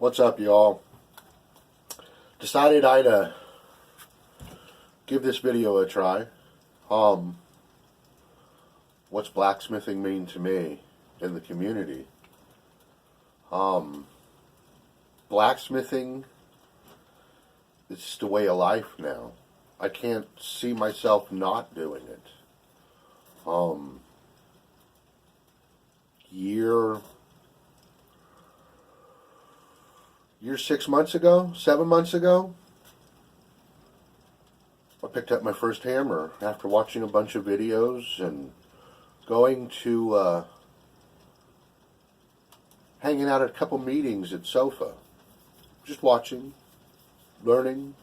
What's up, y'all? Decided I'd give this video a try. What's blacksmithing mean to me in the community? Blacksmithing is just a way of life now. I can't see myself not doing it. Year 6 months ago, 7 months ago, I picked up my first hammer after watching a bunch of videos and going to hanging out at a couple meetings at SOFA. Just watching, learning,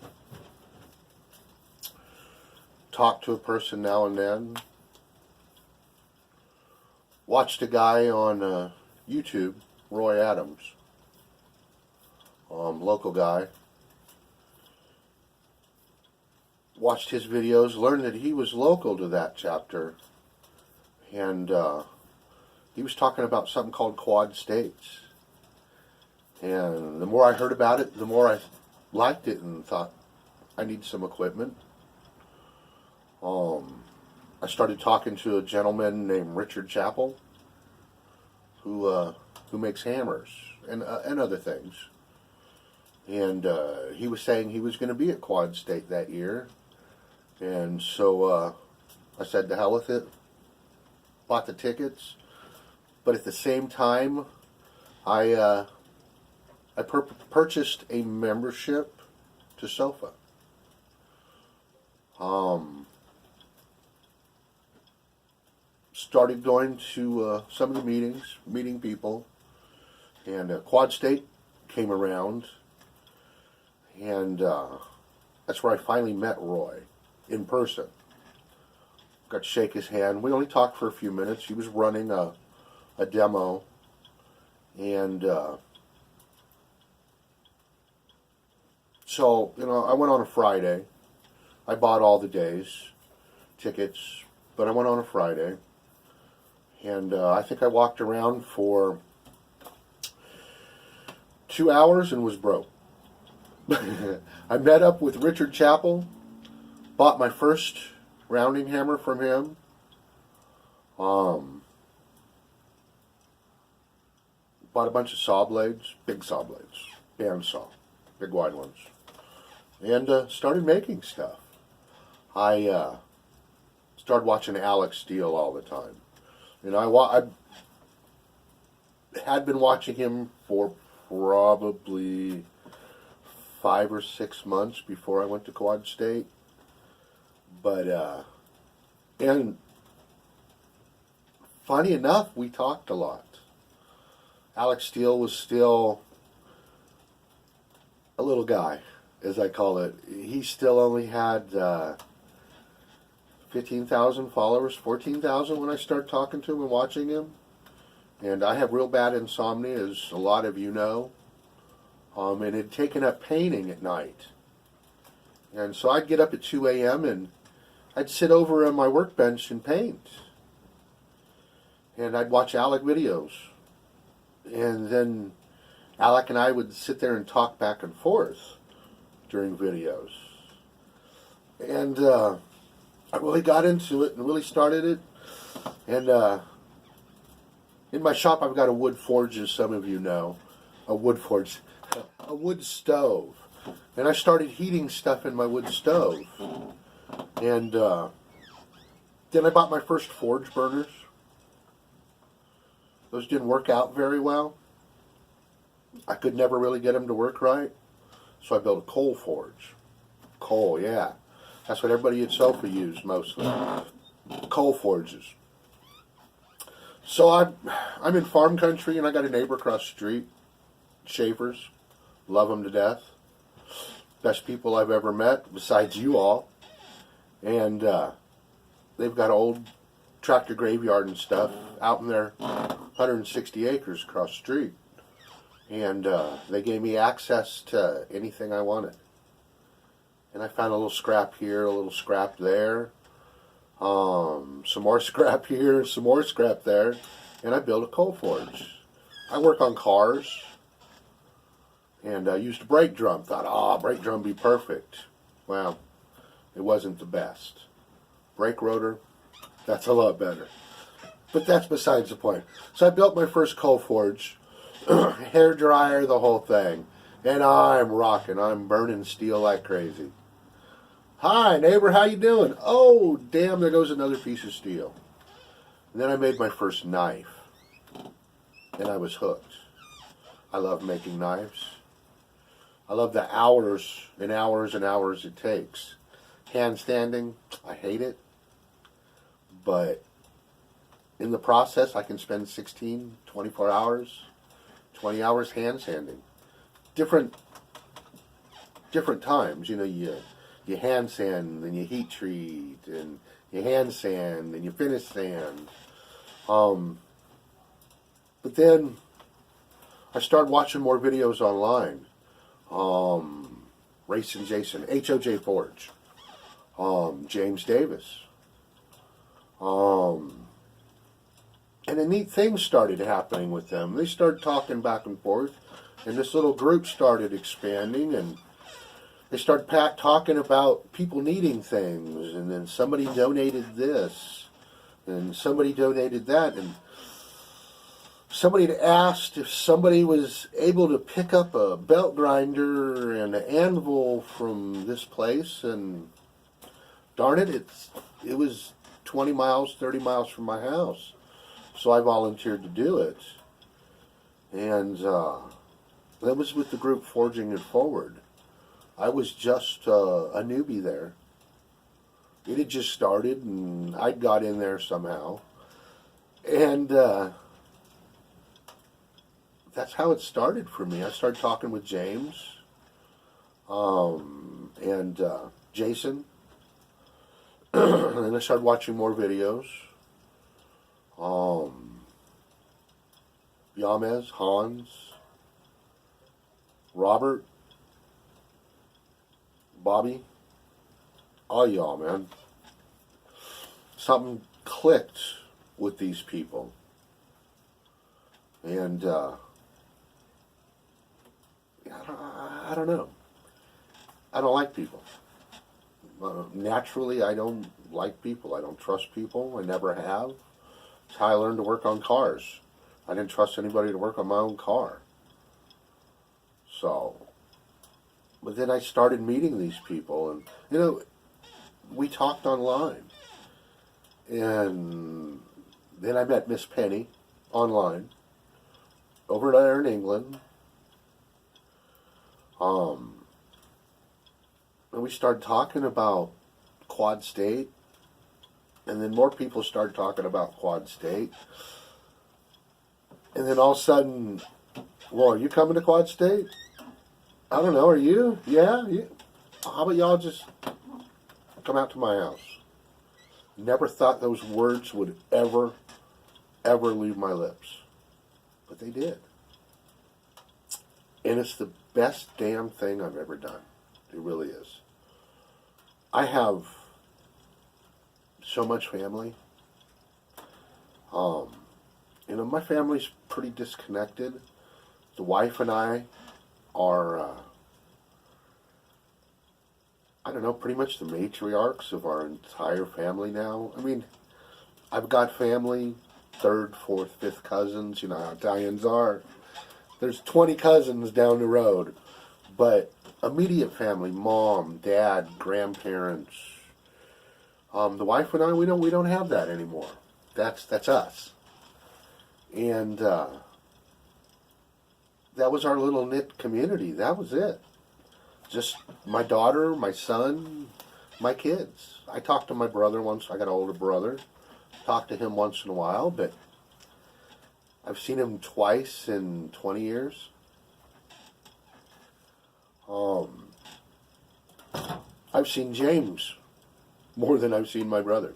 talk to a person now and then. Watched a guy on YouTube, Roy Adams, local guy. Watched his videos, learned that he was local to that chapter, and he was talking about something called Quad States. And the more I heard about it, the more I liked it and thought, I need some equipment. I started talking to a gentleman named Richard Chappell, who makes hammers and other things. And he was saying he was going to be at Quad State that year. And so I said, to hell with it. Bought the tickets. But at the same time, I purchased a membership to SOFA. Started going to some of the meetings, meeting people. And Quad State came around. And that's where I finally met Roy in person. Got to shake his hand. We only talked for a few minutes. He was running a demo. And so, I went on a Friday. I bought all the days, tickets, but I went on a Friday. And I think I walked around for 2 hours and was broke. I met up with Richard Chappell, bought my first rounding hammer from him. Bought a bunch of saw blades, big saw blades, bandsaw, big wide ones, and started making stuff. I started watching Alex Steele all the time. I had been watching him for probably 5 or 6 months before I went to Quad State. But, and funny enough, we talked a lot. Alex Steele was still a little guy, as I call it. He still only had 15,000 followers, 14,000 when I started talking to him and watching him. And I have real bad insomnia, as a lot of you know. And had taken up painting at night. And so I'd get up at 2 a.m. and I'd sit over on my workbench and paint. And I'd watch Alec videos. And then Alec and I would sit there and talk back and forth during videos. And I really got into it and really started it. And in my shop I've got a wood forge, as some of you know. A wood forge. A wood stove. And I started heating stuff in my wood stove. And then I bought my first forge burners. Those didn't work out very well. I could never really get them to work right. So I built a coal forge. Coal, yeah. That's what everybody at SOFA used mostly. Coal forges. So I'm in farm country, and I got a neighbor across the street. Schaefer's. Love them to death. Best people I've ever met, besides you all. And they've got an old tractor graveyard and stuff out in their 160 acres across the street. And they gave me access to anything I wanted. And I found a little scrap here, a little scrap there. Some more scrap here, some more scrap there. And I built a coal forge. I work on cars. and I used a brake drum. Thought, brake drum be perfect. Well, it wasn't the best. Brake rotor, that's a lot better. But that's besides the point. So I built my first coal forge, hair dryer, the whole thing. And I'm rocking. I'm burning steel like crazy. Hi, neighbor, how you doing? Oh, damn, there goes another piece of steel. And then I made my first knife. And I was hooked. I love making knives. I love the hours and hours and hours it takes. Handstanding, I hate it. But in the process, I can spend 16, 24 hours, 20 hours hand-sanding. Different times, you hand sand, then you heat treat, and you hand sand, and you finish sand. But then I started watching more videos online. Racing Jason, HOJ Forge, James Davis. And a neat thing started happening with them. They started talking back and forth, and this little group started expanding, and they started talking about people needing things, and then somebody donated this, and somebody donated that, and somebody had asked if somebody was able to pick up a belt grinder and an anvil from this place, and darn it, it was 20 miles, 30 miles from my house. So I volunteered to do it. And that was with the group Forging It Forward. I was just a newbie there. It had just started, and I got in there somehow. And that's how it started for me. I started talking with James and Jason. And then I started watching more videos. Yamez, Hans, Robert, Bobby, all y'all, man. Something clicked with these people. And I don't know. I don't like people. Naturally, I don't like people. I don't trust people. I never have. It's how I learned to work on cars. I didn't trust anybody to work on my own car. So, but then I started meeting these people, and we talked online. And then I met Miss Penny online over there in England. And we started talking about Quad State, and then more people started talking about Quad State. And then all of a sudden, well, are you coming to Quad State? I don't know, are you? Yeah? How about y'all just come out to my house? Never thought those words would ever leave my lips. But they did. And it's the best damn thing I've ever done. It really is. I have so much family. My family's pretty disconnected. The wife and I are, pretty much the matriarchs of our entire family now. I mean, I've got family, third, fourth, fifth cousins. You know how Italians are. There's 20 cousins down the road. But immediate family, mom, dad, grandparents. The wife and I, we don't have that anymore. That's us. And that was our little knit community. That was it. Just my daughter, my son, my kids. I talked to my brother once. I got an older brother. Talked to him once in a while, but I've seen him twice in 20 years. I've seen James more than I've seen my brother.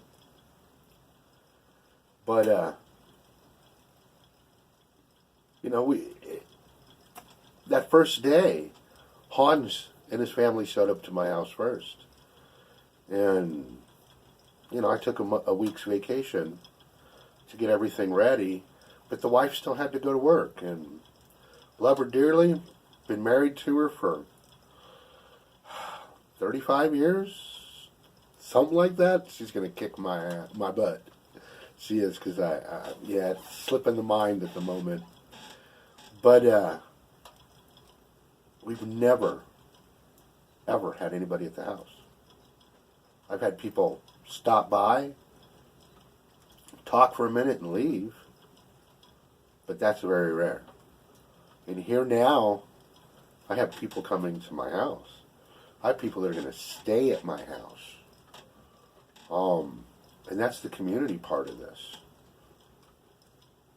But, that first day, Hans and his family showed up to my house first. And, I took a week's vacation to get everything ready, but the wife still had to go to work. And love her dearly, Been married to her for 35 years, something like that. She's gonna kick my butt. She is, because yeah, it's slipping the mind at the moment. But we've never, ever had anybody at the house. I've had people stop by, talk for a minute, and leave, but that's very rare. And here now, I have people coming to my house. I have people that are going to stay at my house. And that's the community part of this.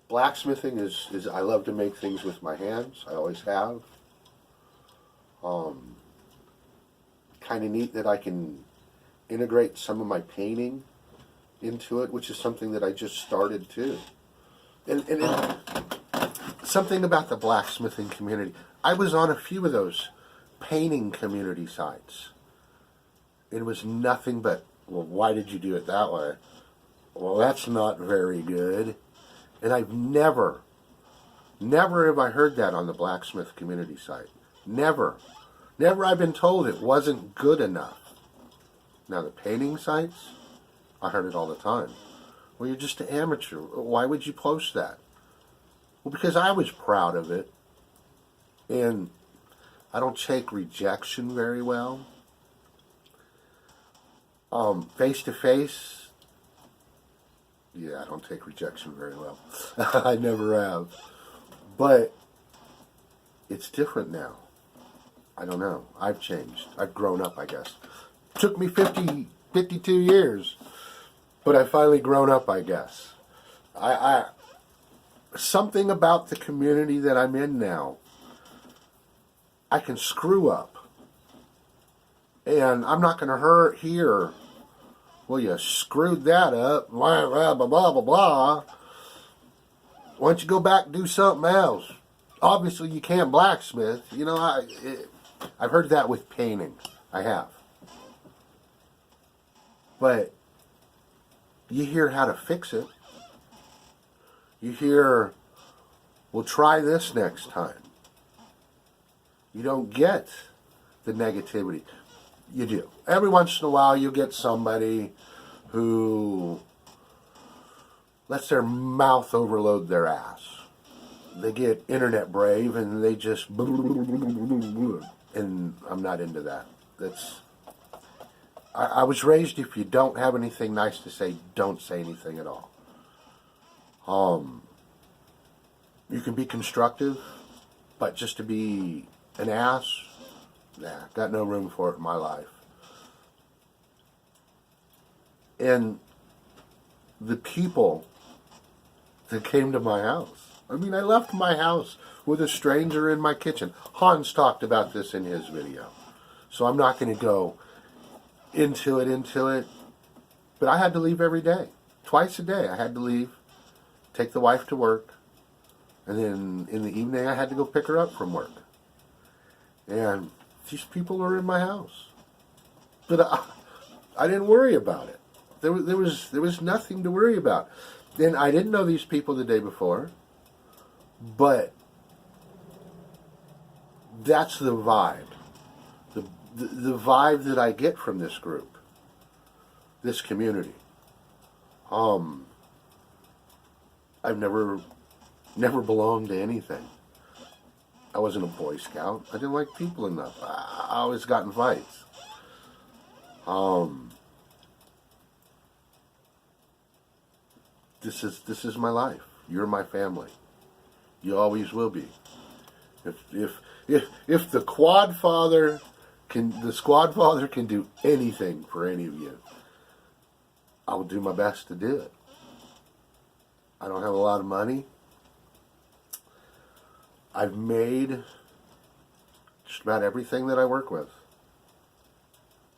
Blacksmithing is I love to make things with my hands. I always have. Kind of neat that I can integrate some of my painting into it, which is something that I just started too. And something about the blacksmithing community. I was on a few of those painting community sites. It was nothing but, well, why did you do it that way? Well, that's not very good. And I've never have I heard that on the blacksmith community site. Never. Never I've been told it wasn't good enough. Now, the painting sites, I heard it all the time. Well, you're just an amateur. Why would you post that? Well, because I was proud of it. And I don't take rejection very well. Face to face, yeah, I don't take rejection very well. I never have. But it's different now. I don't know. I've changed. I've grown up, I guess. Took me 52 years, but I've finally grown up, I guess. Something about the community that I'm in now, I can screw up. And I'm not going to hear, well, you screwed that up, blah, blah, blah, blah, blah, blah. Why don't you go back and do something else? Obviously, you can't blacksmith. You know, I've heard that with painting. I have. But you hear how to fix it. You hear, well, try this next time. You don't get the negativity. You do. Every once in a while, you'll get somebody who lets their mouth overload their ass. They get internet brave and they just... And I'm not into that. I was raised, if you don't have anything nice to say, don't say anything at all. You can be constructive, but just to be an ass, nah, got no room for it in my life. And the people that came to my house. I mean, I left my house with a stranger in my kitchen. Hans talked about this in his video. So I'm not going to go into it. But I had to leave every day. Twice a day I had to leave, take the wife to work, and then in the evening I had to go pick her up from work. And these people are in my house. But I didn't worry about it. There was nothing to worry about. And I didn't know these people the day before, but that's the vibe. The vibe that I get from this group, this community. I've never belonged to anything. I wasn't a Boy Scout. I didn't like people enough. I always got in fights. This is my life. You're my family. You always will be. If the Squad Father can do anything for any of you, I will do my best to do it. I don't have a lot of money. I've made just about everything that I work with.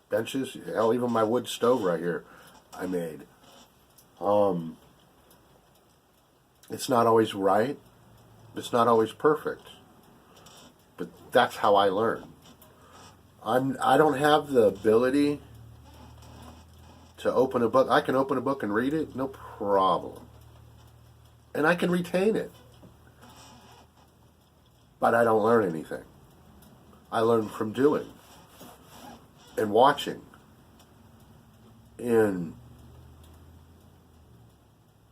Benches, hell, even my wood stove right here, I made. It's not always right. It's not always perfect. But that's how I learn. I don't have the ability to open a book. I can open a book and read it, no problem. And I can retain it. But I don't learn anything. I learn from doing and watching. And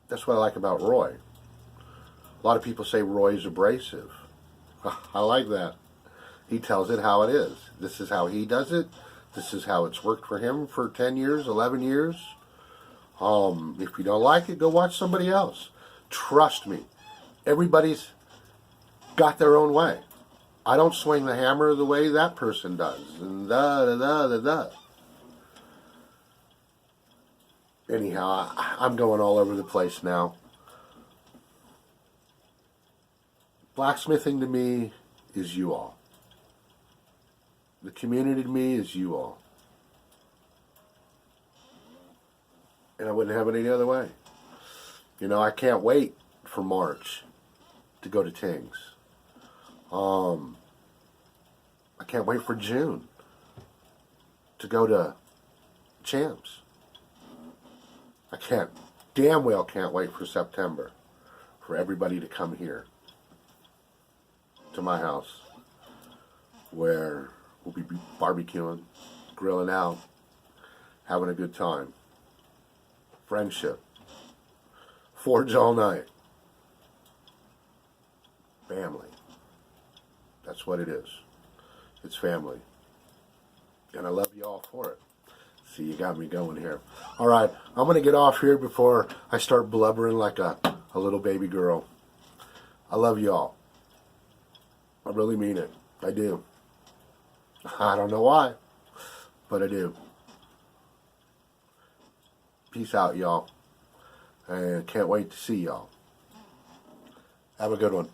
that's what I like about Roy. A lot of people say Roy's abrasive. I like that. He tells it how it is. This is how he does it. This is how it's worked for him for 10 years, 11 years. If you don't like it, go watch somebody else. Trust me. Everybody's got their own way. I don't swing the hammer the way that person does. And Anyhow, I'm going all over the place now. Blacksmithing to me is you all. The community to me is you all. And I wouldn't have it any other way. You know, I can't wait for March to go to Tings. I can't wait for June to go to Champs. I damn well can't wait for September for everybody to come here to my house where we'll be barbecuing, grilling out, having a good time. Friendship. Forge all night. Family. That's what it is. It's family. And I love you all for it. See, you got me going here. All right, I'm going to get off here before I start blubbering like a little baby girl. I love you all. I really mean it. I do. I don't know why, but I do. Peace out, y'all. And can't wait to see y'all. Have a good one.